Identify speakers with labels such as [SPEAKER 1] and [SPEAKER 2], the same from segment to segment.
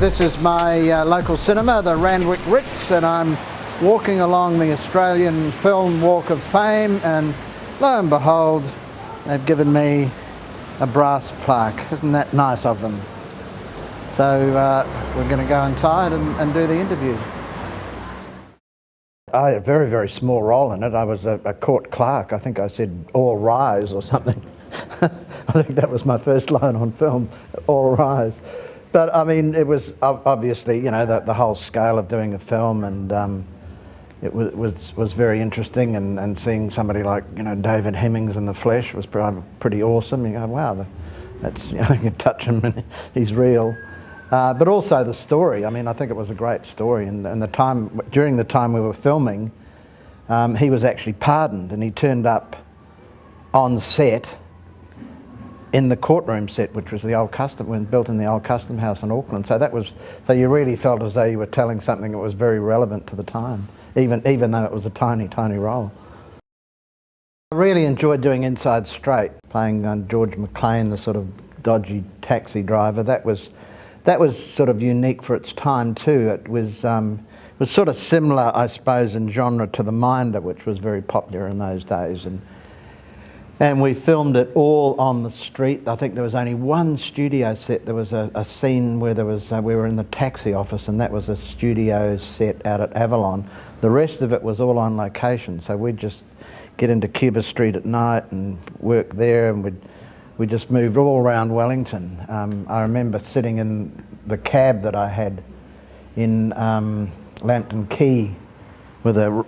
[SPEAKER 1] This is my local cinema, the Randwick Ritz, and I'm walking along the Australian Film Walk of Fame, and lo and behold, they've given me a brass plaque. Isn't that nice of them? So we're going to go inside and do the interview. I had a very, very small role in it. I was a court clerk. I think I said, "All rise," or something. I think that was my first line on film, "All rise." But I mean, it was obviously, you know, the whole scale of doing a film, and it was very interesting. And seeing somebody like, you know, David Hemmings in the flesh was pretty awesome. You go, wow, that's, you know, you can touch him and he's real. But also the story. I mean, I think it was a great story. And during the time we were filming, he was actually pardoned, and he turned up on set in the courtroom set, which was the old built in the old Custom House in Auckland. So you really felt as though you were telling something that was very relevant to the time, even though it was a tiny, tiny role. I really enjoyed doing Inside Straight, playing George McLean, the sort of dodgy taxi driver. That was sort of unique for its time too. It was sort of similar, I suppose, in genre to The Minder, which was very popular in those days. And we filmed it all on the street. I think there was only one studio set. There was a scene where we were in the taxi office, and that was a studio set out at Avalon. The rest of it was all on location. So we'd just get into Cuba Street at night and work there, and we just moved all around Wellington. I remember sitting in the cab that I had in Lambton Quay with a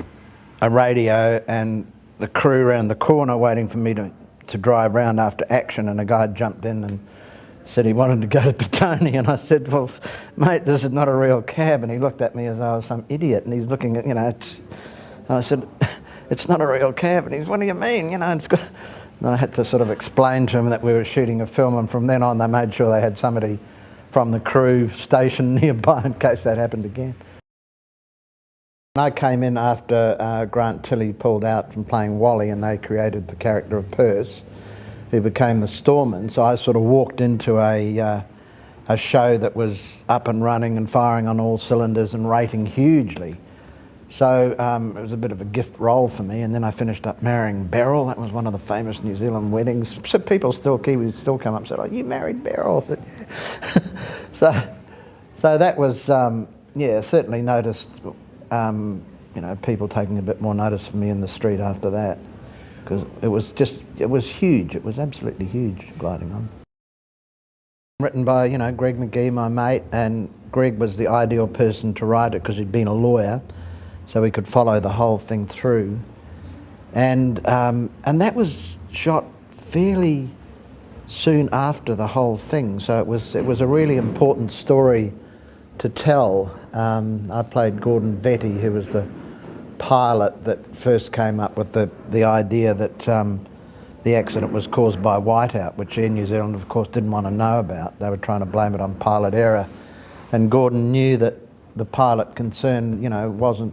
[SPEAKER 1] radio and the crew around the corner waiting for me to drive round after action, and a guy jumped in and said he wanted to go to Petone, and I said, "Well, mate, this is not a real cab." And he looked at me as though I was some idiot, and he's looking at, you know, and I said, "It's not a real cab." And he's, "What do you mean? You know, it's got..." And I had to sort of explain to him that we were shooting a film, and from then on they made sure they had somebody from the crew stationed nearby in case that happened again. I came in after Grant Tilley pulled out from playing Wally, and they created the character of Perce, who became the Storeman. So I sort of walked into a show that was up and running and firing on all cylinders and rating hugely. So it was a bit of a gift role for me, and then I finished up marrying Beryl. That was one of the famous New Zealand weddings. So Kiwis still come up and say, "Oh, you married Beryl?" I said, yeah. So that was, yeah, certainly noticed, you know, people taking a bit more notice of me in the street after that, because it was huge. It was absolutely huge, Gliding On. Written by, you know, Greg McGee, my mate, and Greg was the ideal person to write it because he'd been a lawyer, so we could follow the whole thing through. And that was shot fairly soon after the whole thing, so it was a really important story to tell. I played Gordon Vetty, who was the pilot that first came up with the idea that the accident was caused by whiteout, which Air New Zealand, of course, didn't want to know about. They were trying to blame it on pilot error. And Gordon knew that the pilot concerned, you know, wasn't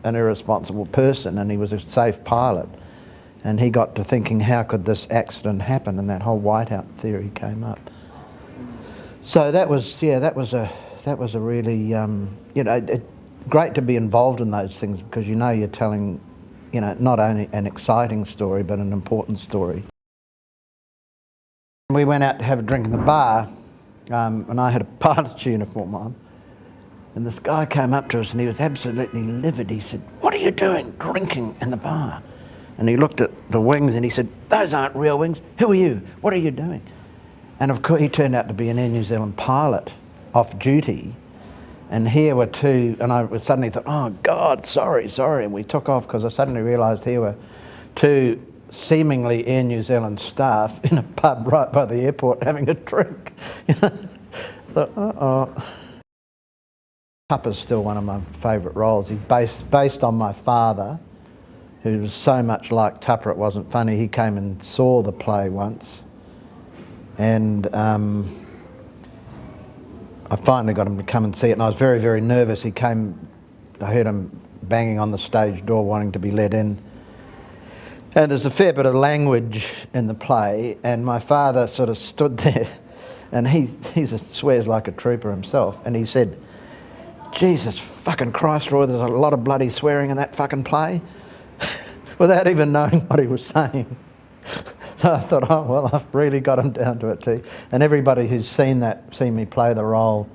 [SPEAKER 1] an irresponsible person, and he was a safe pilot. And he got to thinking, how could this accident happen? And that whole whiteout theory came up. So that was a really, you know, great to be involved in those things, because you know you're telling, you know, not only an exciting story but an important story. We went out to have a drink in the bar, and I had a pilot's uniform on, and this guy came up to us and he was absolutely livid. He said, "What are you doing drinking in the bar?" And he looked at the wings and he said, "Those aren't real wings. Who are you? What are you doing?" And of course he turned out to be an Air New Zealand pilot off duty, and here were two, and I suddenly thought, "Oh God, sorry," and we took off, because I suddenly realised here were two seemingly Air New Zealand staff in a pub right by the airport having a drink. You know? Thought, uh-oh. Tupper's still one of my favourite roles. He's based on my father, who was so much like Tupper it wasn't funny. He came and saw the play once, and I finally got him to come and see it, and I was very, very nervous. He came, I heard him banging on the stage door wanting to be let in. And there's a fair bit of language in the play, and my father sort of stood there and he swears like a trooper himself, and he said, Jesus fucking Christ, Roy, there's a lot of bloody swearing in that fucking play, without even knowing what he was saying. So I thought, oh, well, I've really got him down to a T. And everybody who's seen me play the role,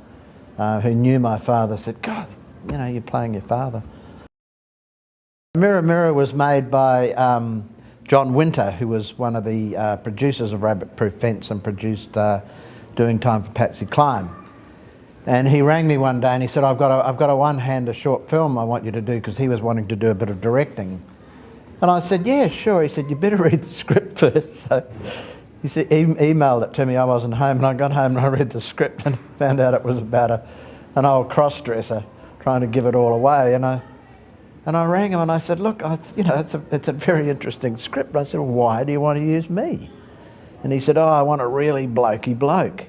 [SPEAKER 1] who knew my father, said, God, you know, you're playing your father. Mirror Mirror was made by John Winter, who was one of the producers of Rabbit Proof Fence and produced Doing Time for Patsy Cline. And he rang me one day and he said, I've got a one-hander short film I want you to do, because he was wanting to do a bit of directing. And I said, yeah, sure. He said, you better read the script first. So he said, emailed it to me. I wasn't home, and I got home and I read the script and found out it was about an old cross-dresser trying to give it all away. And I rang him and I said, look, you know, it's a very interesting script. I said, well, why do you want to use me? And he said, oh, I want a really blokey bloke.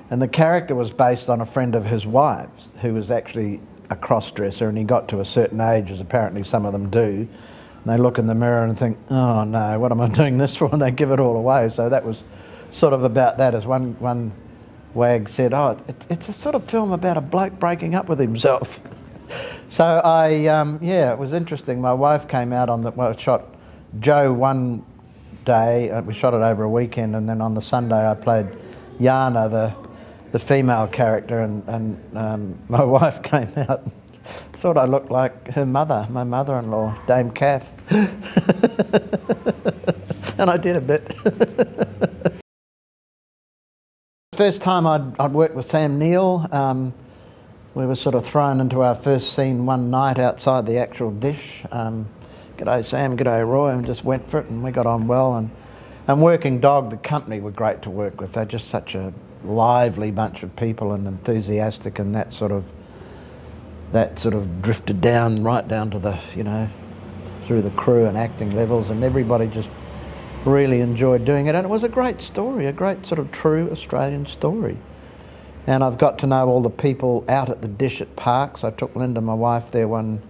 [SPEAKER 1] And the character was based on a friend of his wife's who was actually a cross-dresser, and he got to a certain age, as apparently some of them do, and they look in the mirror and think, oh no, what am I doing this for? And they give it all away. So that was sort of about that, as one wag said, oh, it's a sort of film about a bloke breaking up with himself. So yeah, it was interesting. My wife came out on shot Joe one day, we shot it over a weekend, and then on the Sunday I played Yana, the female character, and my wife came out and thought I looked like her mother, my mother-in-law, Dame Kath. And I did a bit. First time I'd worked with Sam Neill, we were sort of thrown into our first scene one night outside the actual dish. G'day Sam, g'day Roy, and just went for it, and we got on well. And Working Dog, the company, were great to work with. They're just such a lively bunch of people and enthusiastic, and that sort of drifted down right down to the, you know, through the crew and acting levels, and everybody just really enjoyed doing it. And it was a great story, a great sort of true Australian story. And I've got to know all the people out at the dish at parks. I took Linda, my wife, there one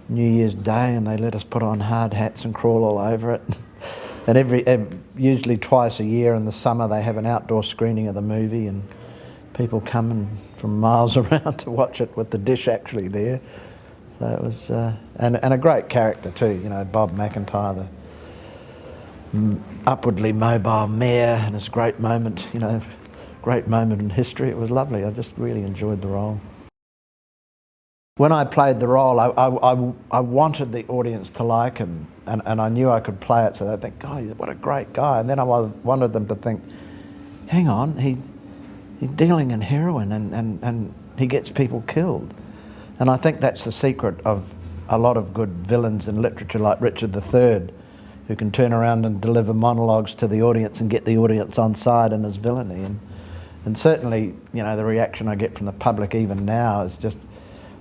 [SPEAKER 1] New Year's Day, and they let us put on hard hats and crawl all over it. And usually twice a year in the summer they have an outdoor screening of the movie, and people come from miles around to watch it with the dish actually there. So it was, and a great character too, you know, Bob McIntyre, the upwardly mobile mayor, and his great moment, you know, great moment in history. It was lovely. I just really enjoyed the role. When I played the role, I wanted the audience to like him, and I knew I could play it so they'd think, God, what a great guy. And then I wanted them to think, hang on, he's dealing in heroin and he gets people killed. And I think that's the secret of a lot of good villains in literature, like Richard III, who can turn around and deliver monologues to the audience and get the audience on side in his villainy. And certainly, you know, the reaction I get from the public even now is just,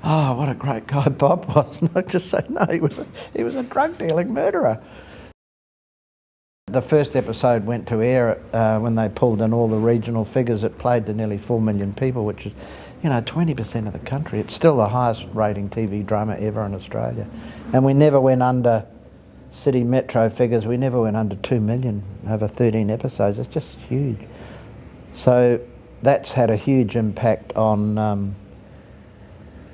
[SPEAKER 1] oh, what a great guy Bob was. And I just say, no, he was a drug-dealing murderer. The first episode went to air when they pulled in all the regional figures. It played to nearly 4 million people, which is, you know, 20% of the country. It's still the highest rating TV drama ever in Australia. And we never went under city metro figures. We never went under 2 million over 13 episodes. It's just huge. So that's had a huge impact on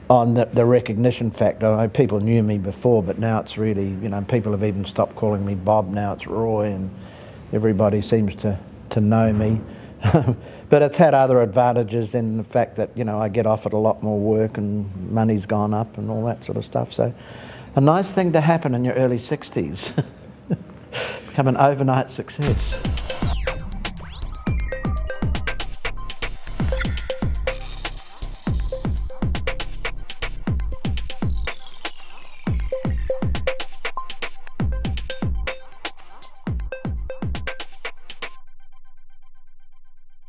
[SPEAKER 1] the recognition factor. I know people knew me before, but now it's really, you know, people have even stopped calling me Bob. Now it's Roy, and everybody seems to know me. But it's had other advantages in the fact that, you know, I get offered a lot more work and money's gone up and all that sort of stuff. So a nice thing to happen in your early 60s. Become an overnight success.